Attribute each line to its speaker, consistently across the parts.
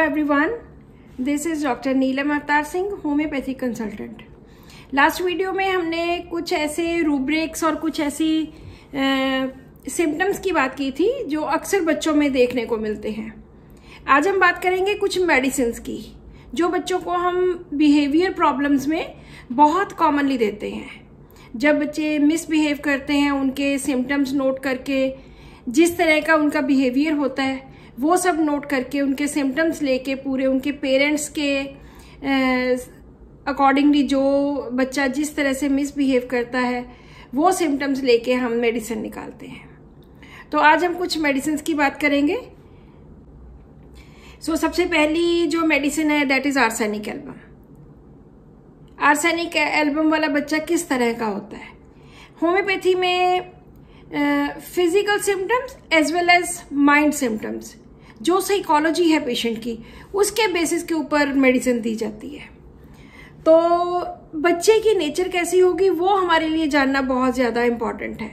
Speaker 1: everyone, this is doctor Neelam Avtar Singh, homeopathy consultant. Last video में हमने कुछ ऐसे रूब्रिक्स और कुछ ऐसी सिम्टम्स की बात की थी जो अक्सर बच्चों में देखने को मिलते हैं। आज हम बात करेंगे कुछ मेडिसिन्स की जो बच्चों को हम बिहेवियर प्रॉब्लम्स में बहुत कॉमनली देते हैं। जब बच्चे मिसबिहेव करते हैं, उनके सिम्टम्स नोट करके, जिस तरह का उनका बिहेवियर होता है वो सब नोट करके, उनके सिम्टम्स लेके, पूरे उनके पेरेंट्स के अकॉर्डिंगली जो बच्चा जिस तरह से मिसबिहेव करता है वो सिम्टम्स लेके हम मेडिसिन निकालते हैं। तो आज हम कुछ मेडिसिन की बात करेंगे। सबसे पहली जो मेडिसिन है that is arsenic album. Arsenic album वाला बच्चा किस तरह का होता है? होम्योपैथी में physical symptoms as well as mind symptoms, जो साइकोलॉजी है पेशेंट की, उसके बेसिस के ऊपर मेडिसिन दी जाती है। तो बच्चे की नेचर कैसी होगी वो हमारे लिए जानना बहुत ज़्यादा इम्पॉर्टेंट है,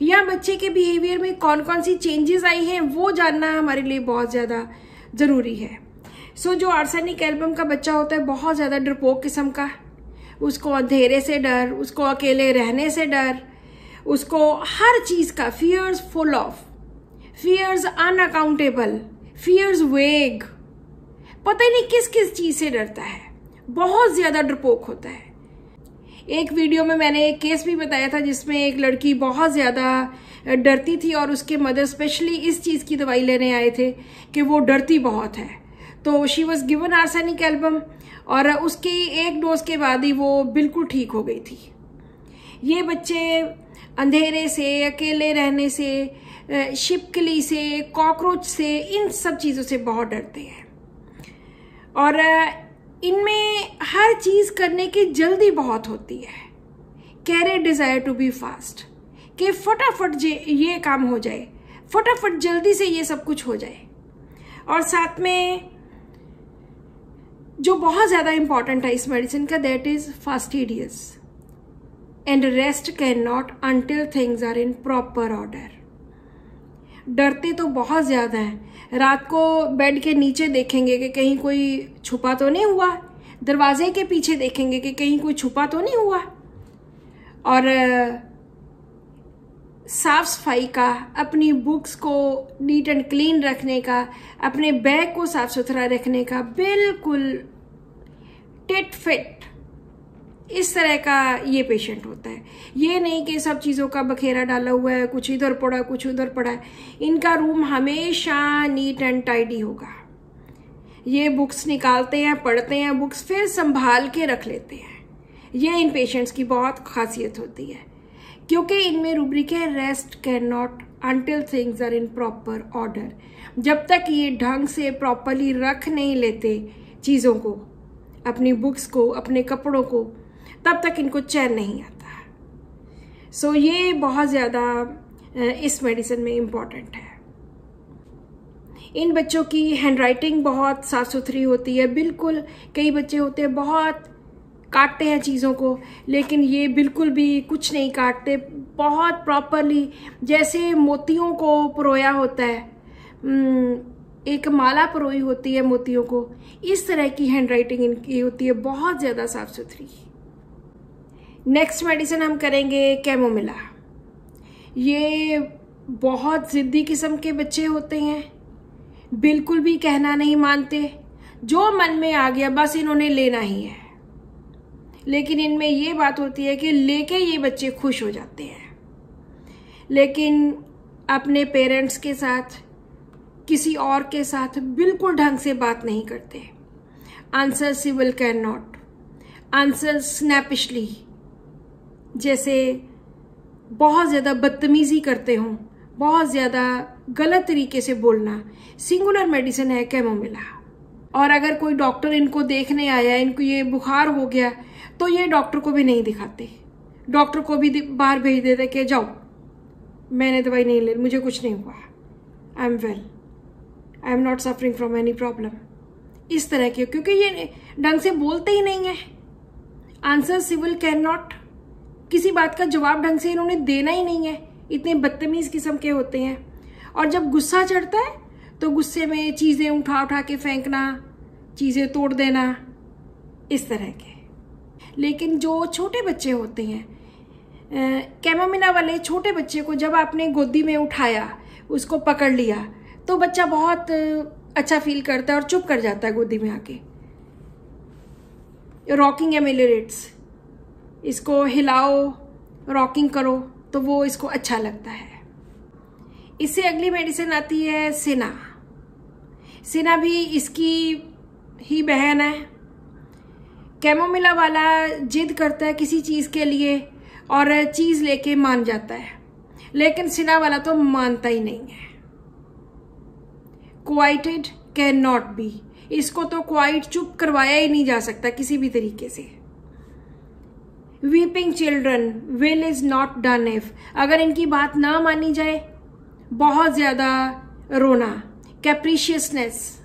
Speaker 1: या बच्चे के बिहेवियर में कौन कौन सी चेंजेस आई हैं वो जानना हमारे लिए बहुत ज़्यादा ज़रूरी है। जो आर्सेनिक एल्बम का बच्चा होता है बहुत ज़्यादा डरपोक किस्म का, उसको अंधेरे से डर, उसको अकेले रहने से डर, उसको हर चीज़ का fears full of, fears unaccountable, fears vague, पता ही नहीं किस किस चीज़ से डरता है, बहुत ज़्यादा डरपोक होता है। एक वीडियो में मैंने एक केस भी बताया था जिसमें एक लड़की बहुत ज़्यादा डरती थी और उसके मदर स्पेशली इस चीज़ की दवाई लेने आए थे कि वो डरती बहुत है। तो she was given arsenic album और उसके एक डोज के बाद ही वो बिल्कुल ठीक हो गई थी। ये बच्चे अंधेरे से, अकेले रहने से, छिपकली से, कॉकरोच से, इन सब चीज़ों से बहुत डरते हैं और इनमें हर चीज़ करने की जल्दी बहुत होती है। कैरे डिज़ायर टू बी फास्ट, कि फटाफट ये काम हो जाए, फटाफट जल्दी से ये सब कुछ हो जाए। और साथ में जो बहुत ज़्यादा इम्पॉर्टेंट है इस मेडिसिन का that is fastidious and rest can not until things are in proper order. डरते तो बहुत ज़्यादा हैं, रात को बेड के नीचे देखेंगे कि कहीं कोई छुपा तो नहीं हुआ, दरवाजे के पीछे देखेंगे कि कहीं कोई छुपा तो नहीं हुआ, और साफ सफाई का, अपनी बुक्स को नीट एंड क्लीन रखने का, अपने बैग को साफ सुथरा रखने का, बिल्कुल टिट फिट, इस तरह का ये पेशेंट होता है। ये नहीं कि सब चीज़ों का बखेरा डाला हुआ है, कुछ इधर पड़ा कुछ उधर पड़ा है। इनका रूम हमेशा नीट एंड टाइडी होगा। ये बुक्स निकालते हैं, पढ़ते हैं बुक्स, फिर संभाल के रख लेते हैं। ये इन पेशेंट्स की बहुत खासियत होती है क्योंकि इनमें रूब्रिक है rest can not until things are in proper order. जब तक ये ढंग से प्रॉपरली रख नहीं लेते चीज़ों को, अपनी बुक्स को, अपने कपड़ों को, तब तक इनको चैन नहीं आता। ये बहुत ज़्यादा इस मेडिसिन में इम्पॉर्टेंट है। इन बच्चों की हैंडराइटिंग बहुत साफ सुथरी होती है, बिल्कुल। कई बच्चे होते हैं बहुत काटते हैं चीज़ों को, लेकिन ये बिल्कुल भी कुछ नहीं काटते, बहुत प्रॉपरली, जैसे मोतियों को परोया होता है, एक माला परोई होती है मोतियों को, इस तरह की हैंडराइटिंग इनकी होती है, बहुत ज़्यादा साफ सुथरी। नेक्स्ट मेडिसिन हम करेंगे कैमोमिला। ये बहुत ज़िद्दी किस्म के बच्चे होते हैं, बिल्कुल भी कहना नहीं मानते, जो मन में आ गया बस इन्होंने लेना ही है। लेकिन इनमें ये बात होती है कि लेके ये बच्चे खुश हो जाते हैं, लेकिन अपने पेरेंट्स के साथ, किसी और के साथ बिल्कुल ढंग से बात नहीं करते। Answer civil can not, answer snappishly, जैसे बहुत ज़्यादा बदतमीज़ी करते हों, बहुत ज़्यादा गलत तरीके से बोलना। सिंगुलर मेडिसिन है कैमोमिला। और अगर कोई डॉक्टर इनको देखने आया, इनको ये बुखार हो गया, तो ये डॉक्टर को भी नहीं दिखाते, डॉक्टर को भी बाहर भेज देते कि जाओ, मैंने दवाई नहीं ली, मुझे कुछ नहीं हुआ, I am well, I am not suffering from any problem, इस तरह के, क्योंकि ये ढंग से बोलते ही नहीं है। आंसर सिविल कैन नॉट, किसी बात का जवाब ढंग से इन्होंने देना ही नहीं है, इतने बदतमीज किस्म के होते हैं। और जब गुस्सा चढ़ता है तो गुस्से में चीज़ें उठा उठा के फेंकना, चीज़ें तोड़ देना, इस तरह के। लेकिन जो छोटे बच्चे होते हैं, कैमोमिला वाले छोटे बच्चे को जब आपने गोदी में उठाया, उसको पकड़ लिया, तो बच्चा बहुत अच्छा फील करता है और चुप कर जाता है गोदी में आके। रॉकिंग एमेलिरेट्स, इसको हिलाओ, रॉकिंग करो तो वो इसको अच्छा लगता है। इससे अगली मेडिसिन आती है सिना। सिना भी इसकी ही बहन है। कैमोमिला वाला जिद करता है किसी चीज़ के लिए और चीज़ लेके मान जाता है, लेकिन सिना वाला तो मानता ही नहीं है। क्वाइटेड कैन नॉट बी, इसको तो क्वाइट चुप करवाया ही नहीं जा सकता किसी भी तरीके से। Weeping children, will is not done if, अगर इनकी बात ना मानी जाए, बहुत ज्यादा रोना। कैप्रिशियसनेस,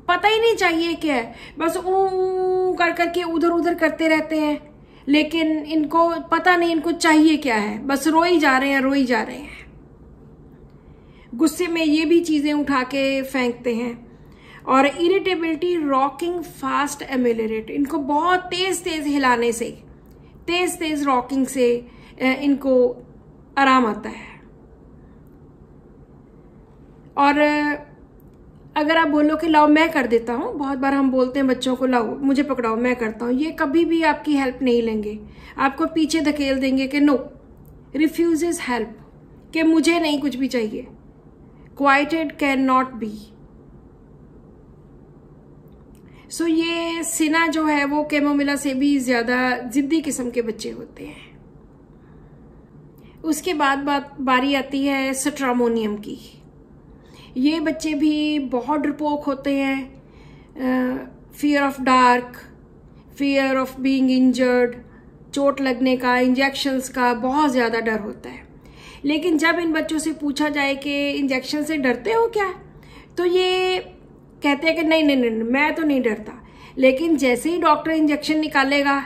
Speaker 1: पता ही नहीं चाहिए क्या है, बस ऊ कर करके उधर उधर करते रहते हैं, लेकिन इनको पता नहीं इनको चाहिए क्या है, बस रोई जा रहे हैं, रोई जा रहे हैं। गुस्से में ये भी चीजें उठा के फेंकते हैं। और इरिटेबिलिटी, रॉकिंग फास्ट एमेलिरेट, इनको बहुत तेज तेज हिलाने से, तेज तेज रॉकिंग से इनको आराम आता है। और अगर आप बोलो कि लाओ मैं कर देता हूँ, बहुत बार हम बोलते हैं बच्चों को लाओ मुझे पकड़ाओ मैं करता हूँ, ये कभी भी आपकी हेल्प नहीं लेंगे, आपको पीछे धकेल देंगे कि नो, रिफ्यूजेस हेल्प, कि मुझे नहीं कुछ भी चाहिए। क्वाइटेड कैन नॉट बी। सो ये सिना जो है वो कैमोमिला से भी ज्यादा जिद्दी किस्म के बच्चे होते हैं। उसके बाद बारी आती है स्ट्रामोनियम की। ये बच्चे भी बहुत डरपोक होते हैं। Fear of dark, fear of being injured, चोट लगने का, इंजेक्शंस का बहुत ज़्यादा डर होता है। लेकिन जब इन बच्चों से पूछा जाए कि इंजेक्शन से डरते हो क्या, तो ये कहते हैं कि नहीं नहीं नहीं मैं तो नहीं डरता। लेकिन जैसे ही डॉक्टर इंजेक्शन निकालेगा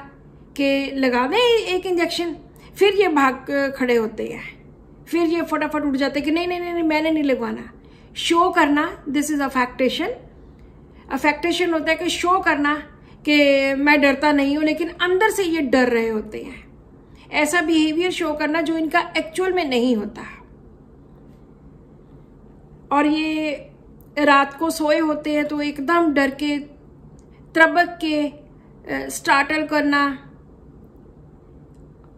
Speaker 1: कि लगा दें एक इंजेक्शन, फिर ये भाग खड़े होते हैं, फिर ये फटाफट उठ जाते हैं कि नहीं नहीं नहीं मैंने नहीं लगवाना। शो करना, दिस इज अफेक्टेशन। अफेक्टेशन होता है कि शो करना कि मैं डरता नहीं हूं, लेकिन अंदर से ये डर रहे होते हैं। ऐसा बिहेवियर शो करना जो इनका एक्चुअल में नहीं होता। और ये रात को सोए होते हैं तो एकदम डर के, त्रबक के स्टार्टल करना,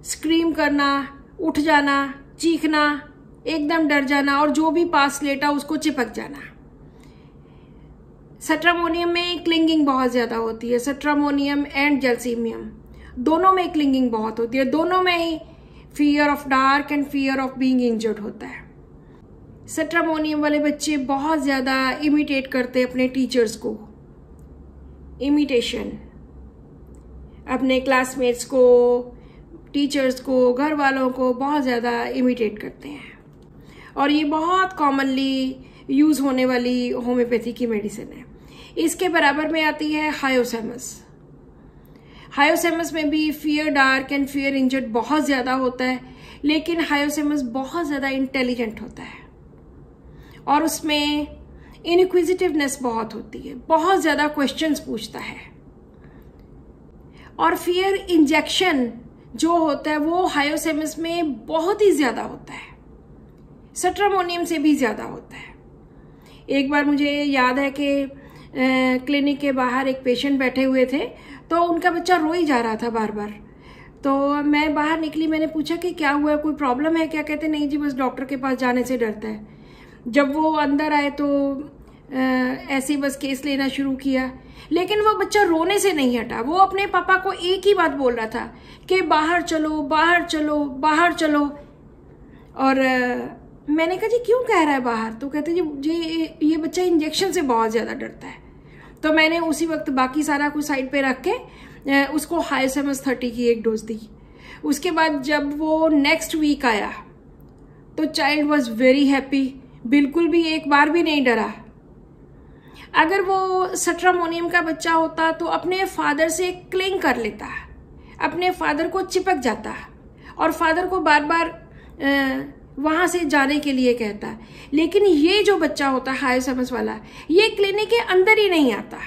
Speaker 1: स्क्रीम करना, उठ जाना, चीखना, एकदम डर जाना, और जो भी पास लेटा उसको चिपक जाना। स्ट्रामोनियम में क्लिंगिंग बहुत ज्यादा होती है। स्ट्रामोनियम एंड जलसीमियम दोनों में क्लिंगिंग बहुत होती है। दोनों में ही fear of dark and fear of being injured होता है। स्ट्रामोनियम वाले बच्चे बहुत ज्यादा इमिटेट करते हैं अपने टीचर्स को। इमिटेशन, अपने क्लासमेट्स को, टीचर्स को, घर वालों को बहुत ज्यादा इमिटेट करते हैं। और ये बहुत कॉमनली यूज होने वाली होम्योपैथी की मेडिसिन है। इसके बराबर में आती है हायोसेमस। हायोसेमस में भी fear dark and fear injured बहुत ज्यादा होता है, लेकिन हायोसेमस बहुत ज्यादा इंटेलिजेंट होता है और उसमें इनक्विजिटिवनेस बहुत होती है, बहुत ज्यादा क्वेश्चंस पूछता है। और फियर इंजेक्शन जो होता है वो हायोसेमस में बहुत ही ज्यादा होता है, स्ट्रामोनियम से भी ज्यादा होता है। एक बार मुझे याद है कि क्लिनिक के बाहर एक पेशेंट बैठे हुए थे, तो उनका बच्चा रो ही जा रहा था बार बार। तो मैं बाहर निकली, मैंने पूछा कि क्या हुआ, कोई प्रॉब्लम है क्या? कहते नहीं जी, बस डॉक्टर के पास जाने से डरता है। जब वो अंदर आए तो ऐसे बस केस लेना शुरू किया, लेकिन वो बच्चा रोने से नहीं हटा। वो अपने पापा को एक ही बात बोल रहा था कि बाहर चलो, बाहर चलो, बाहर चलो। और मैंने कहा जी क्यों कह रहा है बाहर? तो कहते जी ये बच्चा इंजेक्शन से बहुत ज़्यादा डरता है। तो मैंने उसी वक्त बाकी सारा कुछ साइड पे रख के उसको हायोसेमस 30 की एक डोज दी। उसके बाद जब वो नेक्स्ट वीक आया तो चाइल्ड वॉज वेरी हैप्पी, बिल्कुल भी एक बार भी नहीं डरा। अगर वो स्ट्रामोनियम का बच्चा होता तो अपने फादर से क्लिंग कर लेता, अपने फादर को चिपक जाता और फादर को बार बार वहां से जाने के लिए कहता। लेकिन ये जो बच्चा होता है हायोसेमस वाला, ये क्लिनिक के अंदर ही नहीं आता,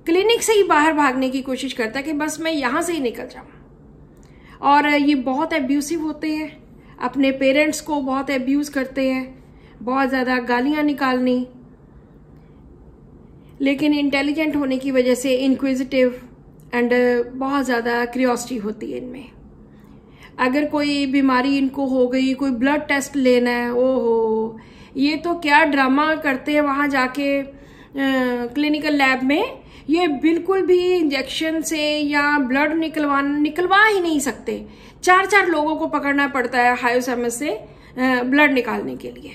Speaker 1: क्लिनिक से ही बाहर भागने की कोशिश करता है कि बस मैं यहाँ से ही निकल जाऊँ। और ये बहुत एब्यूसिव होते हैं, अपने पेरेंट्स को बहुत एब्यूज़ करते हैं, बहुत ज़्यादा गालियाँ निकालनी, लेकिन इंटेलिजेंट होने की वजह से इनक्विजिटिव एंड बहुत ज़्यादा क्यूरियोसिटी होती है इनमें। अगर कोई बीमारी इनको हो गई, कोई ब्लड टेस्ट लेना है, ओहो ये तो क्या ड्रामा करते हैं वहाँ जाके क्लिनिकल लैब में। ये बिल्कुल भी इंजेक्शन से या ब्लड निकलवा ही नहीं सकते। 4-4 लोगों को पकड़ना पड़ता है हायोसेमस से ब्लड निकालने के लिए,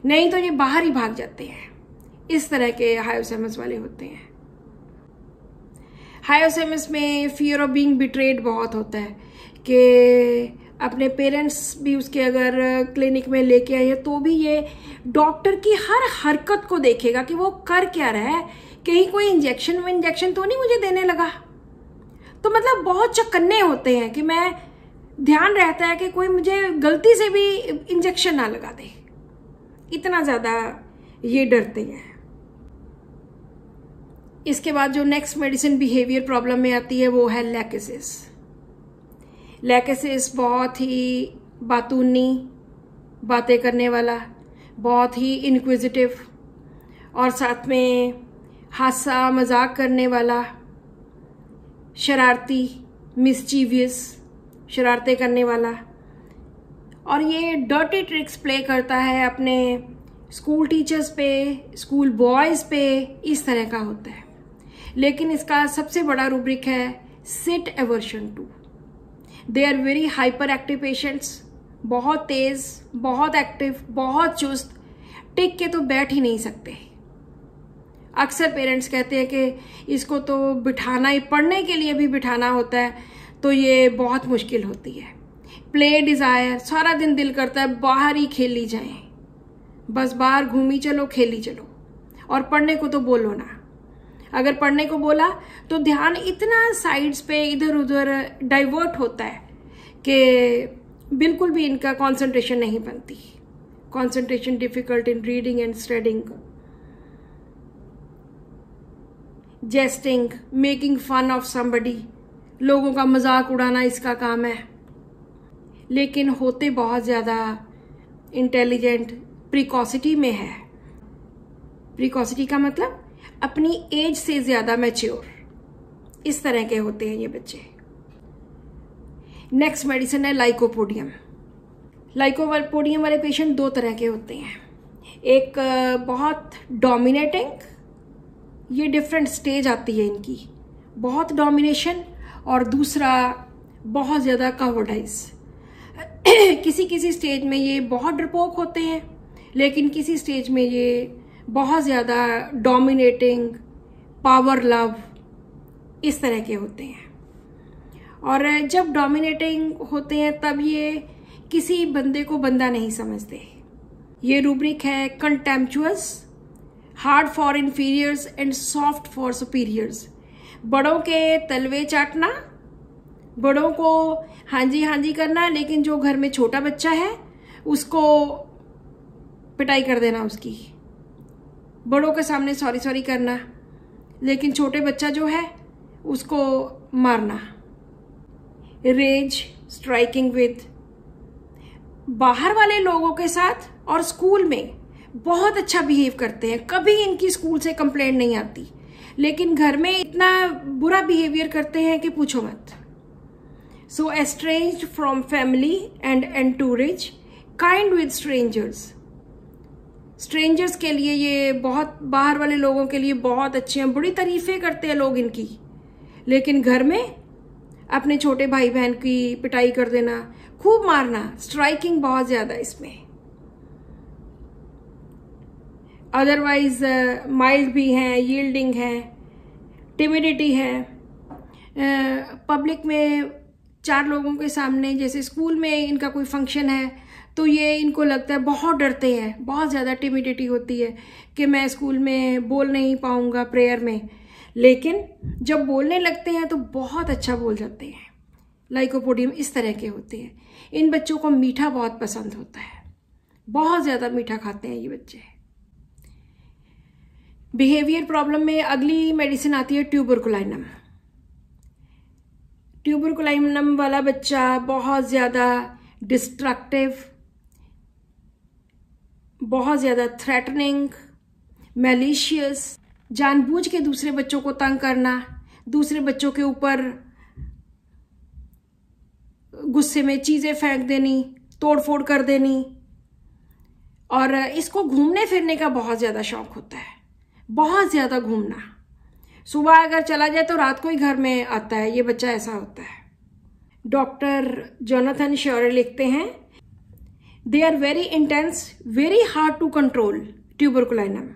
Speaker 1: नहीं तो ये बाहर ही भाग जाते हैं। इस तरह के हायोसेमस वाले होते हैं। हायोसेमस में फियर ऑफ बीइंग बिट्रेड बहुत होता है कि अपने पेरेंट्स भी उसके अगर क्लिनिक में लेके आए तो भी ये डॉक्टर की हर हरकत को देखेगा कि वो कर क्या रहा है, कहीं कोई इंजेक्शन तो नहीं मुझे देने लगा। तो मतलब बहुत चौकन्ने होते हैं कि मैं ध्यान रहता है कि कोई मुझे गलती से भी इंजेक्शन ना लगा दे, इतना ज़्यादा ये डरते हैं। इसके बाद जो नेक्स्ट मेडिसिन बिहेवियर प्रॉब्लम में आती है वो है लैकेसिस। लैकेसिस बहुत ही बातूनी, बातें करने वाला, बहुत ही इनक्विजिटिव और साथ में हासा मजाक करने वाला, शरारती, मिसचीवियस, शरारतें करने वाला, और ये डर्टी ट्रिक्स प्ले करता है अपने स्कूल टीचर्स पे, स्कूल बॉयज़ पे, इस तरह का होता है। लेकिन इसका सबसे बड़ा रूब्रिक है sit aversion to. They are very hyperactive patients, बहुत तेज, बहुत एक्टिव, बहुत चुस्त, टिक के तो बैठ ही नहीं सकते। अक्सर पेरेंट्स कहते हैं कि इसको तो बिठाना ही, पढ़ने के लिए भी बिठाना होता है तो ये बहुत मुश्किल होती है। प्ले डिज़ायर, सारा दिन दिल करता है बाहर ही खेली जाएं, बस बाहर घूमी चलो, खेली चलो, और पढ़ने को तो बोलो ना। अगर पढ़ने को बोला तो ध्यान इतना साइड्स पे इधर उधर डाइवर्ट होता है कि बिल्कुल भी इनका कंसंट्रेशन नहीं बनती। Concentration difficult in reading and studying. Jesting, making fun of somebody, लोगों का मजाक उड़ाना इसका काम है। लेकिन होते बहुत ज़्यादा इंटेलिजेंट, प्रिकॉसिटी में है। प्रिकॉसिटी का मतलब अपनी एज से ज़्यादा मैच्योर, इस तरह के होते हैं ये बच्चे। नेक्स्ट मेडिसिन है लाइकोपोडियम। लाइकोपोडियम वाले पेशेंट 2 तरह के होते हैं। एक बहुत डोमिनेटिंग, ये डिफरेंट स्टेज आती है इनकी, बहुत डोमिनेशन, और दूसरा बहुत ज़्यादा कावर्डाइज। किसी किसी स्टेज में ये बहुत डरपोक होते हैं, लेकिन किसी स्टेज में ये बहुत ज़्यादा डोमिनेटिंग, पावर लव, इस तरह के होते हैं। और जब डोमिनेटिंग होते हैं तब ये किसी बंदे को बंदा नहीं समझते। ये रूब्रिक है contemptuous, hard for inferiors and soft for superiors. बड़ों के तलवे चाटना, बड़ों को हाँ जी करना, लेकिन जो घर में छोटा बच्चा है उसको पिटाई कर देना उसकी। बड़ों के सामने सॉरी करना, लेकिन छोटे बच्चा जो है उसको मारना। रेज, स्ट्राइकिंग विद, बाहर वाले लोगों के साथ और स्कूल में बहुत अच्छा बिहेव करते हैं, कभी इनकी स्कूल से कंप्लेंट नहीं आती, लेकिन घर में इतना बुरा बिहेवियर करते हैं कि पूछो मत। So estranged from family and entourage, kind with strangers. Strangers के लिए ये बहुत, बाहर वाले लोगों के लिए बहुत अच्छे हैं, बड़ी तारीफें करते हैं लोग इनकी, लेकिन घर में अपने छोटे भाई बहन की पिटाई कर देना, खूब मारना, स्ट्राइकिंग बहुत ज़्यादा इसमें। अदरवाइज माइल्ड भी हैं, यील्डिंग है, टिमिडिटी है। पब्लिक में 4 लोगों के सामने, जैसे स्कूल में इनका कोई फंक्शन है तो ये इनको लगता है, बहुत डरते हैं, बहुत ज़्यादा टिमिडिटी होती है कि मैं स्कूल में बोल नहीं पाऊँगा प्रेयर में, लेकिन जब बोलने लगते हैं तो बहुत अच्छा बोल जाते हैं। लाइकोपोडियम इस तरह के होते हैं। इन बच्चों को मीठा बहुत पसंद होता है, बहुत ज़्यादा मीठा खाते हैं ये बच्चे। बिहेवियर प्रॉब्लम में अगली मेडिसिन आती है ट्यूबरकुलाइनम। ट्यूबरकुलाइनम वाला बच्चा बहुत ज़्यादा डिस्ट्रक्टिव, बहुत ज़्यादा थ्रेटनिंग, मैलिशियस, जानबूझ के दूसरे बच्चों को तंग करना, दूसरे बच्चों के ऊपर गुस्से में चीज़ें फेंक देनी, तोड़ फोड़ कर देनी। और इसको घूमने फिरने का बहुत ज़्यादा शौक होता है, बहुत ज़्यादा घूमना। सुबह अगर चला जाए तो रात को ही घर में आता है, ये बच्चा ऐसा होता है। डॉक्टर जोनाथन श्योरे लिखते हैं, they are very intense, very hard to control tuberculinum.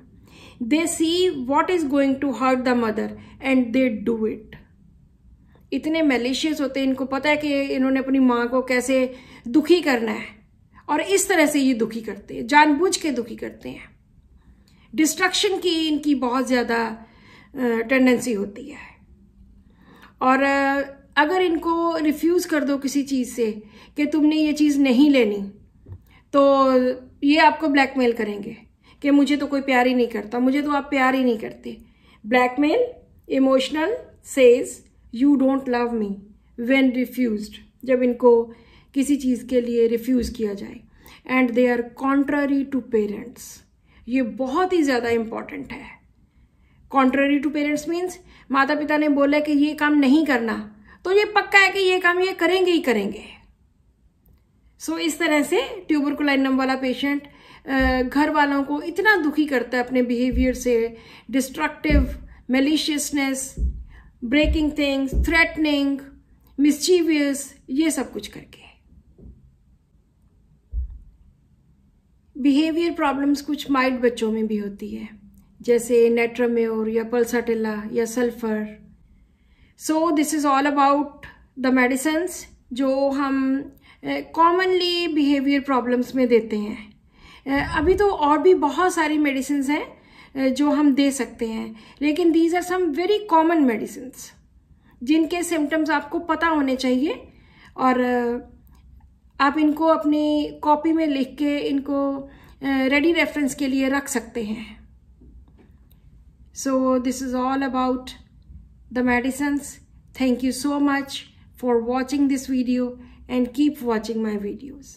Speaker 1: They see what is going to hurt the mother and they do it. इतने मैलिशियस होते हैं, इनको पता है कि इन्होंने अपनी माँ को कैसे दुखी करना है, और इस तरह से ये दुखी करते हैं, जानबूझ के दुखी करते हैं। डिस्ट्रक्शन की इनकी बहुत ज़्यादा टेंडेंसी होती है। और अगर इनको रिफ्यूज़ कर दो किसी चीज़ से कि तुमने ये चीज़ नहीं लेनी, तो ये आपको ब्लैकमेल करेंगे कि मुझे तो कोई प्यार ही नहीं करता, मुझे तो आप प्यार ही नहीं करते। Blackmail, emotional, says you don't love me when refused, जब इनको किसी चीज़ के लिए रिफ्यूज़ किया जाए। And they are contrary to parents, ये बहुत ही ज़्यादा इम्पॉर्टेंट है। कॉन्ट्ररी टू पेरेंट्स मीन्स माता पिता ने बोला कि ये काम नहीं करना, तो ये पक्का है कि ये काम ये करेंगे ही करेंगे। सो इस तरह से ट्यूबरकुलाइनम वाला पेशेंट घर वालों को इतना दुखी करता है अपने बिहेवियर से, destructive, maliciousness, breaking things, threatening, mischievous, ये सब कुछ करके। बिहेवियर प्रॉब्लम्स कुछ माइल्ड बच्चों में भी होती है, जैसे नेट्राम्योर या पल्साटिला या sulphur. So this is all about the medicines जो हम कॉमनली बिहेवियर प्रॉब्लम्स में देते हैं। अभी तो और भी बहुत सारी मेडिसिन्स हैं जो हम दे सकते हैं, लेकिन these are some very common medicines जिनके सिम्टम्स आपको पता होने चाहिए, और आप इनको अपनी कॉपी में लिख के इनको रेडी रेफरेंस के लिए रख सकते हैं। So this is all about the medicines. Thank you so much for watching this video and keep watching my videos.